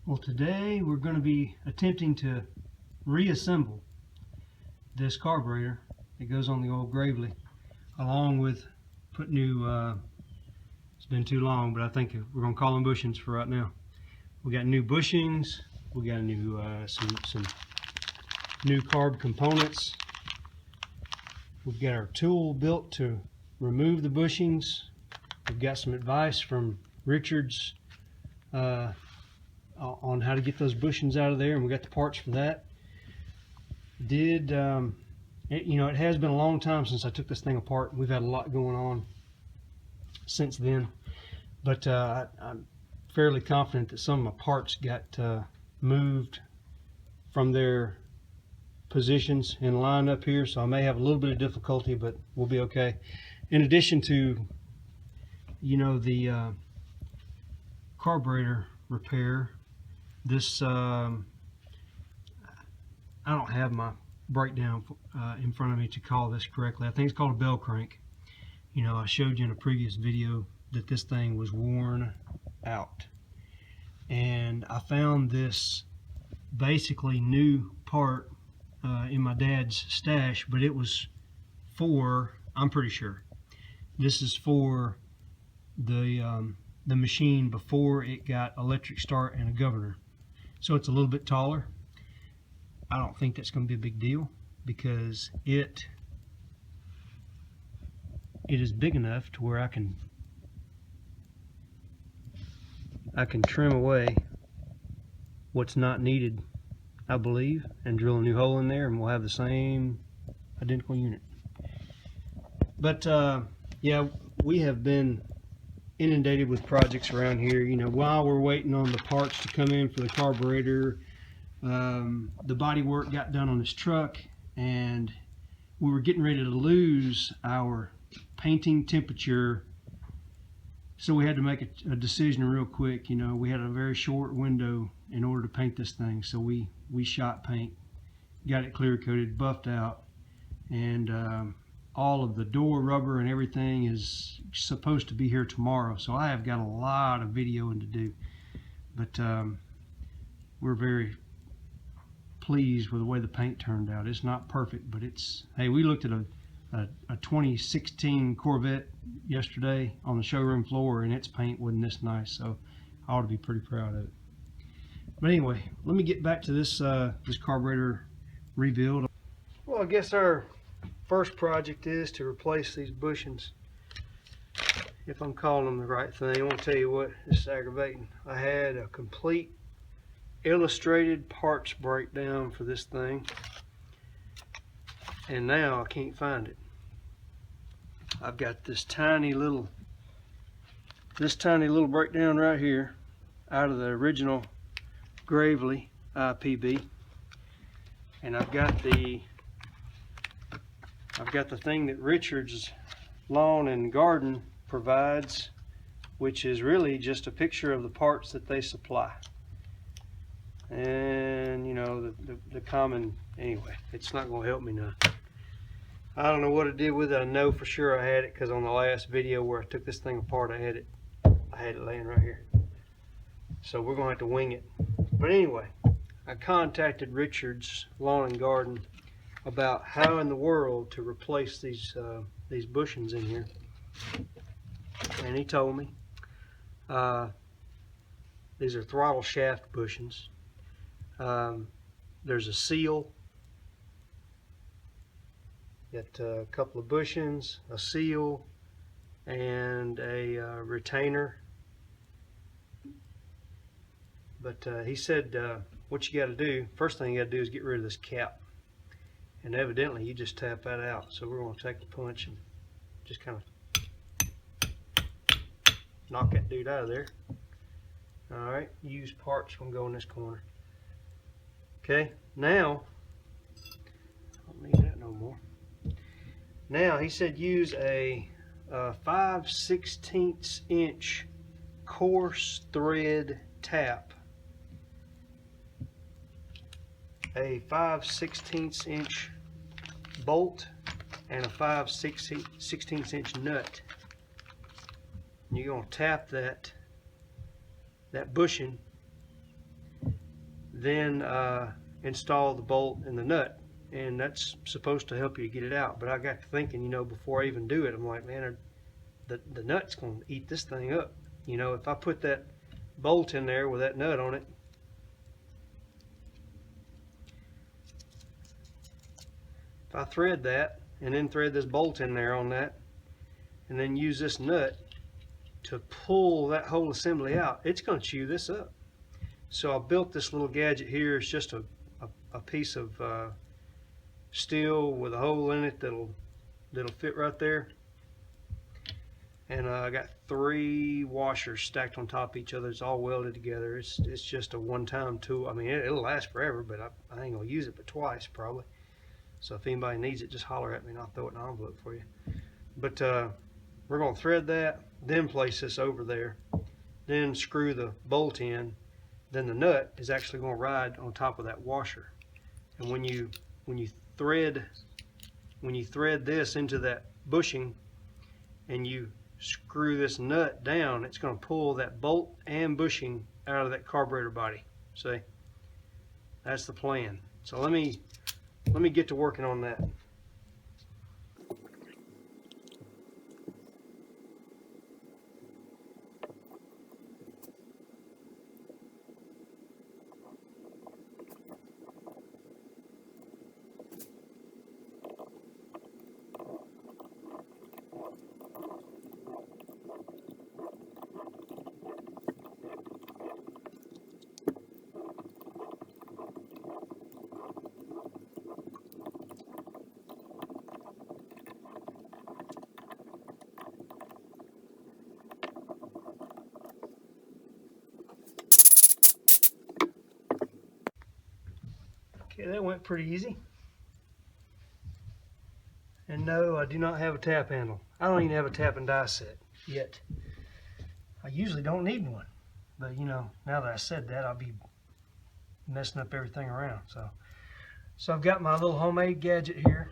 Well, today we're going to be attempting to reassemble this carburetor that goes on the old Gravely, along with put new, it's been too long, but I think we're going to call them bushings for right now. We got new bushings, we got a new, some new carb components. We've got our tool built to remove the bushings. We've got some advice from Richard's on how to get those bushings out of there, and we got the parts for that. You know, it has been a long time since I took this thing apart. We've had a lot going on since then, but I'm fairly confident that some of my parts got moved from their positions in line up here, so I may have a little bit of difficulty, but we'll be okay. In addition to, you know, the carburetor repair, this I don't have my breakdown in front of me to call this correctly. I think it's called a bell crank. You know, I showed you in a previous video that this thing was worn out, and I found this basically new part in my dad's stash, but it was for, I'm pretty sure this is for the machine before it got electric start and a governor. So it's a little bit taller. I don't think that's going to be a big deal because it is big enough to where I can trim away what's not needed, I believe, and drill a new hole in there, and we'll have the same identical unit. But yeah, we have been inundated with projects around here. You know, while we're waiting on the parts to come in for the carburetor, the body work got done on this truck, and we were getting ready to lose our painting temperature, so we had to make a decision real quick. You know, we had a very short window in order to paint this thing, so we shot paint, got it clear coated, buffed out, and all of the door rubber and everything is supposed to be here tomorrow, so I have got a lot of videoing to do. But we're very pleased with the way the paint turned out. It's not perfect, but it's, hey, we looked at a 2016 Corvette yesterday on the showroom floor, and its paint wasn't this nice, so I ought to be pretty proud of it. But anyway, let me get back to this this carburetor rebuild. Well, I guess our first project is to replace these bushings, if I'm calling them the right thing. I want to tell you what, this is aggravating. I had a complete illustrated parts breakdown for this thing, and now I can't find it. I've got this tiny little breakdown right here out of the original Gravely IPB, and I've got the thing that Richard's Lawn and Garden provides, which is really just a picture of the parts that they supply. And you know, the common, anyway, it's not going to help me now. I don't know what it did with it. I know for sure I had it because on the last video where I took this thing apart, I had it laying right here. So we're going to have to wing it. But anyway, I contacted Richard's Lawn and Garden about how in the world to replace these bushings in here, and he told me these are throttle shaft bushings. There's a seal, got a couple of bushings, a seal, and a retainer. But he said what you got to do, first thing you got to do is get rid of this cap. And evidently you just tap that out. So we're going to take the punch and just kind of knock that dude out of there. Alright, used parts going to go in this corner. Okay, now, I don't need that no more. Now he said use a 5/16 inch coarse thread tap. A 5/16 inch bolt and a 5/16 inch nut. And you're going to tap that bushing then install the bolt and the nut, and that's supposed to help you get it out. But I got to thinking, you know, before I even do it, I'm like, man, the nut's going to eat this thing up. You know, if I put that bolt in there with that nut on it, if I thread that and then thread this bolt in there on that, and then use this nut to pull that whole assembly out, it's going to chew this up. So I built this little gadget here. It's just a piece of steel with a hole in it that'll fit right there. And I got 3 washers stacked on top of each other. It's all welded together. It's just a one-time tool. I mean, it'll last forever, but I ain't gonna use it but twice probably. So if anybody needs it, just holler at me and I'll throw it in an envelope for you. But we're gonna thread that, then place this over there, then screw the bolt in. Then the nut is actually going to ride on top of that washer. And when you thread this into that bushing and you screw this nut down, it's going to pull that bolt and bushing out of that carburetor body. See, that's the plan. So let me get to working on that. Okay, that went pretty easy. And no, I do not have a tap handle. I don't even have a tap and die set yet. I usually don't need one, but you know, now that I said that, I'll be messing up everything around. So I've got my little homemade gadget here.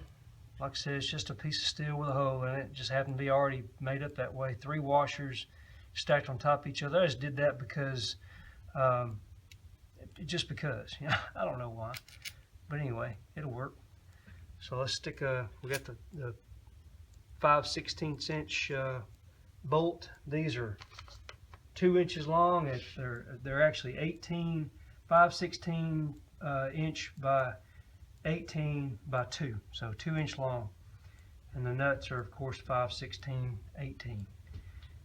Like I said, it's just a piece of steel with a hole in it. It just happened to be already made up that way. 3 washers stacked on top of each other. I just did that because, just because. You know, I don't know why. But anyway, it'll work. So let's stick we got the 5/16 inch bolt. These are 2 inches long. They're actually 5/16 inch by 18 by 2, so 2 inch long. And the nuts are of course 5/16 18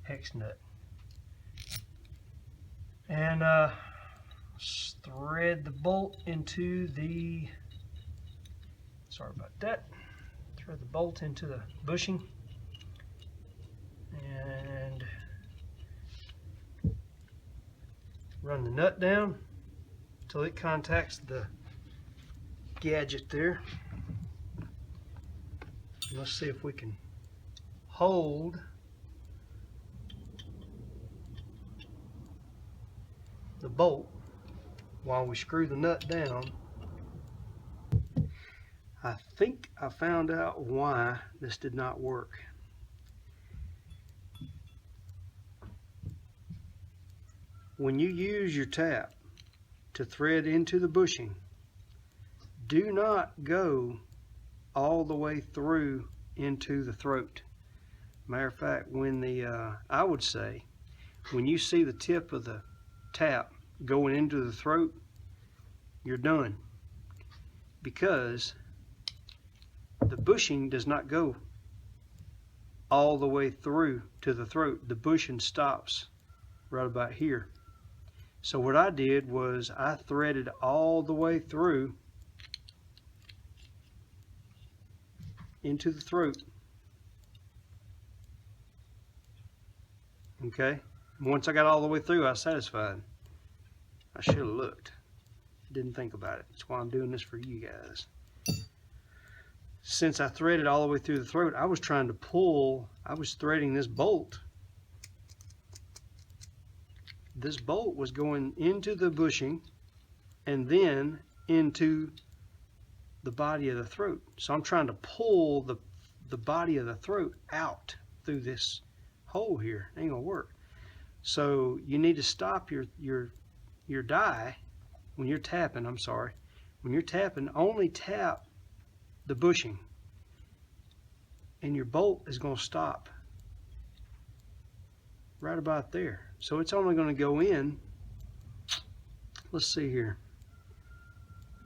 hex nut. And thread the bolt into the, sorry about that, thread the bolt into the bushing and run the nut down until it contacts the gadget there. Let's see if we can hold the bolt while we screw the nut down. I think I found out why this did not work. When you use your tap to thread into the bushing, do not go all the way through into the throat. Matter of fact, when I would say, when you see the tip of the tap going into the throat, you're done, because the bushing does not go all the way through to the throat. The bushing stops right about here. So what I did was I threaded all the way through into the throat. Okay, once I got all the way through, I was satisfied. I should have looked. Didn't think about it. That's why I'm doing this for you guys. Since I threaded all the way through the throat, I was trying to pull, I was threading this bolt. This bolt was going into the bushing and then into the body of the throat. So I'm trying to pull the body of the throat out through this hole here. Ain't gonna work. So you need to stop your die when you're tapping, I'm sorry, when you're tapping, only tap the bushing, and your bolt is going to stop right about there. So it's only going to go in, let's see here,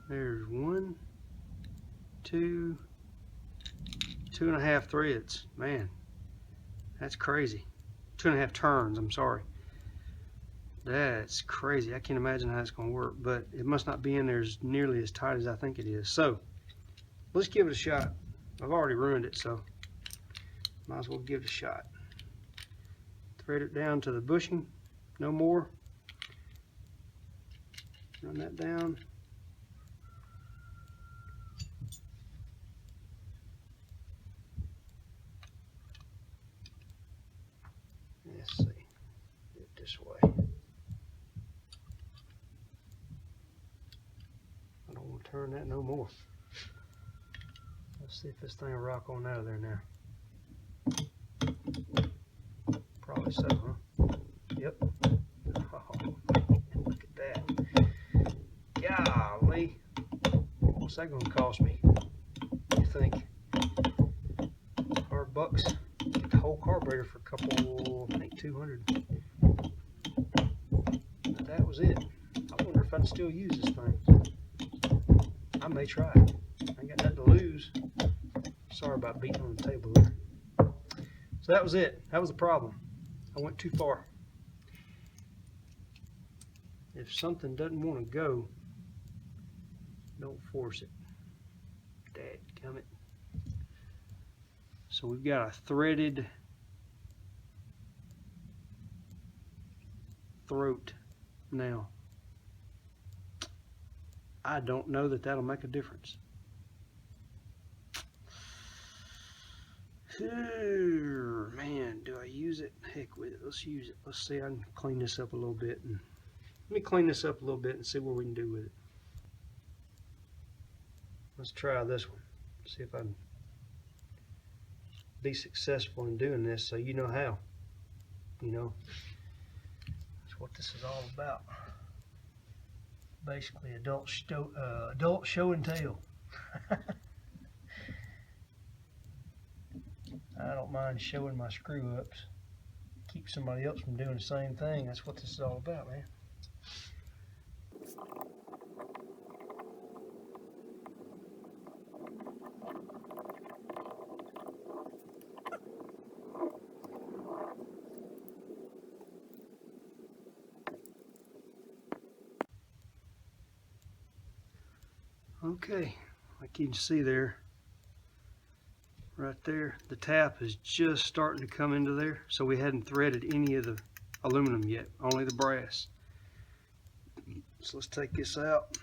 there's 1, 2, 2.5 threads. Man, that's crazy. 2.5 turns, I'm sorry. That's crazy. I can't imagine how it's going to work, but it must not be in there as nearly as tight as I think it is. So let's give it a shot. I've already ruined it, so might as well give it a shot. Thread it down to the bushing, no more. Run that down. Let's see, do it this way. I don't want to turn that no more. Let's see if this thing will rock on out of there now. Probably so, huh? Yep. Oh, look at that. Golly. What's that going to cost me? You think? $100? Get the whole carburetor for a couple, I think 200. But that was it. I wonder if I'd still use this thing. I may try it. I ain't got nothing to lose. Sorry about beating on the table there. So that was it. That was the problem. I went too far. If something doesn't want to go, don't force it. Dadgummit. So we've got a threaded throat now. I don't know that that'll make a difference. Man, do I use it? Heck with it. Let's use it. Let's see. I can clean this up a little bit. And let me clean this up a little bit and see what we can do with it. Let's try this one. See if I can be successful in doing this, so you know how. You know, that's what this is all about. Basically, adult show and tell. I don't mind showing my screw ups. Keep somebody else from doing the same thing. That's what this is all about, man. Okay, like you can see there, right there, the tap is just starting to come into there. So we hadn't threaded any of the aluminum yet, only the brass. So let's take this out.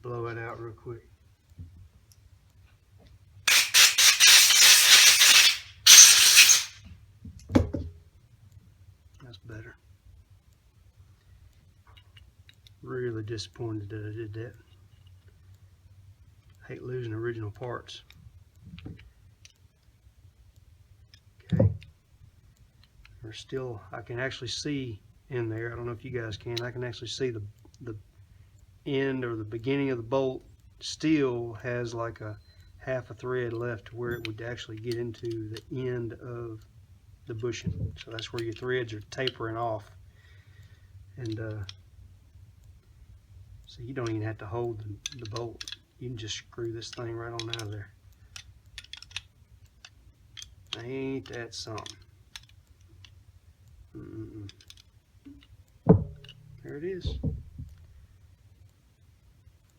Blow it out real quick. That's better. Really disappointed that I did that. Hate losing original parts. Okay. There's still, I can actually see in there, I don't know if you guys can, I can actually see the end or the beginning of the bolt still has like a half a thread left where it would actually get into the end of the bushing. So that's where your threads are tapering off. And so you don't even have to hold the bolt. You can just screw this thing right on out of there. Ain't that something? There it is.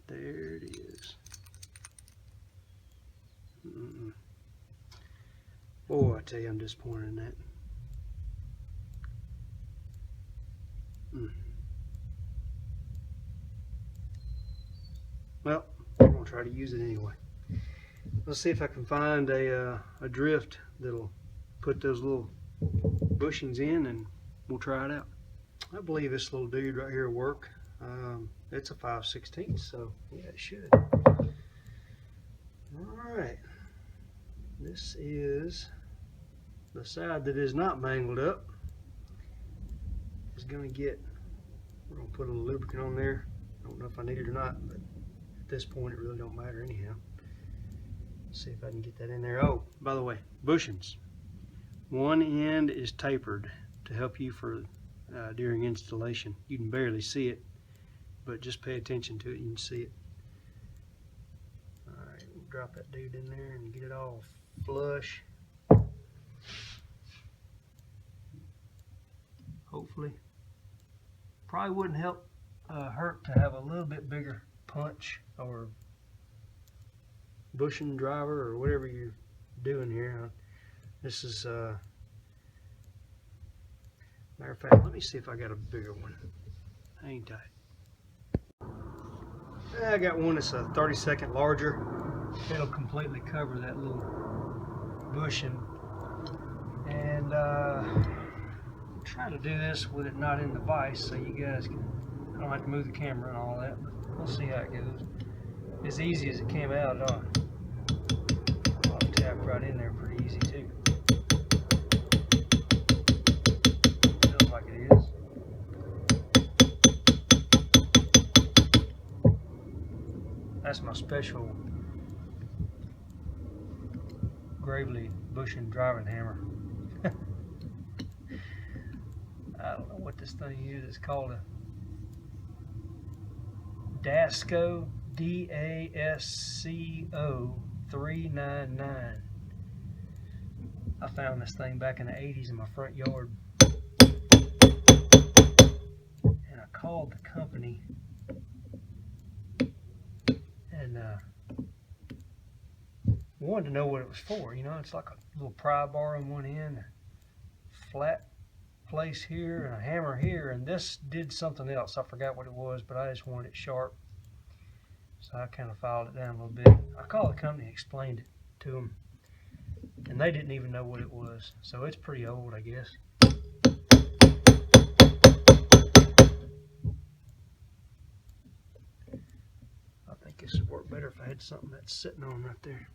There it is. Boy, I tell you, I'm disappointed in that. Well, I'm gonna try to use it anyway. Let's see if I can find a drift that'll put those little bushings in, and we'll try it out. I believe this little dude right here will work. It's a 5/16, so yeah, it should. Alright, this is the side that is not mangled up. Is going to get, we're going to put a little lubricant on there. I don't know if I need it or not, but at this point it really don't matter anyhow. Let's see if I can get that in there. Oh, by the way, bushings. One end is tapered to help you for during installation. You can barely see it, but just pay attention to it, you can see it. Alright, we'll drop that dude in there and get it all flush. Hopefully. Probably wouldn't hurt to have a little bit bigger punch or bushing driver or whatever you're doing here. This is matter of fact, let me see if I got a bigger one. Hang tight. I got one that's a 32nd larger. It'll completely cover that little bushing. And try to do this with it not in the vise so you guys can, I don't have to move the camera and all that, but we'll see how it goes. As easy as it came out, I'll tap right in there pretty easy too. Feels like it is. That's my special Gravely bushing driving hammer. I don't know what this thing is. It's called a Dasco, D-A-S-C-O 399. I found this thing back in the 80s in my front yard. And I called the company and wanted to know what it was for. You know, it's like a little pry bar on one end, a flat place here and a hammer here, and this did something else. I forgot what it was, but I just wanted it sharp, so I kind of filed it down a little bit. I called the company and explained it to them, and they didn't even know what it was, so it's pretty old, I guess. I think this would work better if I had something that's sitting on right there.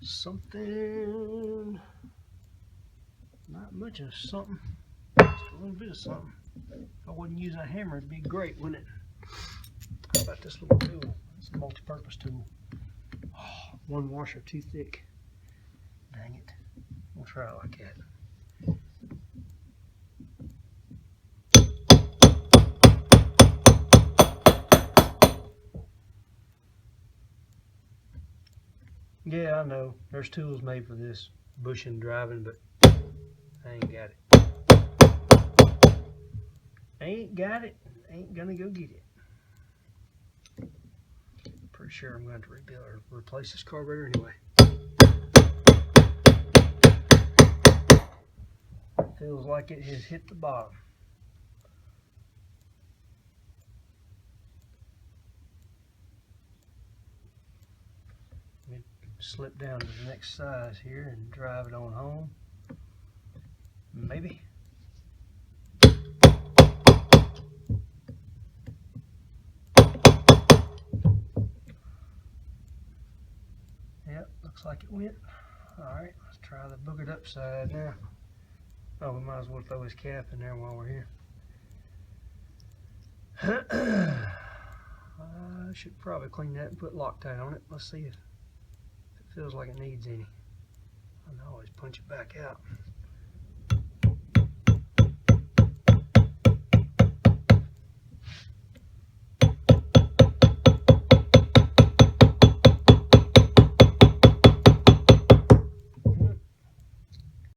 Something, not much of something, just a little bit of something. If I wouldn't use a hammer, it'd be great, wouldn't it? How about this little tool? It's a multi-purpose tool. Oh, one washer too thick. Dang it. We'll try it like that. Yeah, I know. There's tools made for this bushing driving, but I ain't got it. Ain't got it. Ain't gonna go get it. Pretty sure I'm going to rebuild or replace this carburetor anyway. Feels like it has hit the bottom. Slip down to the next size here and drive it on home. Maybe. Yep, looks like it went. Alright, let's try the boogered up side now. Oh, we might as well throw his cap in there while we're here. I should probably clean that and put Loctite on it. Let's see if it feels like it needs any. I can always punch it back out.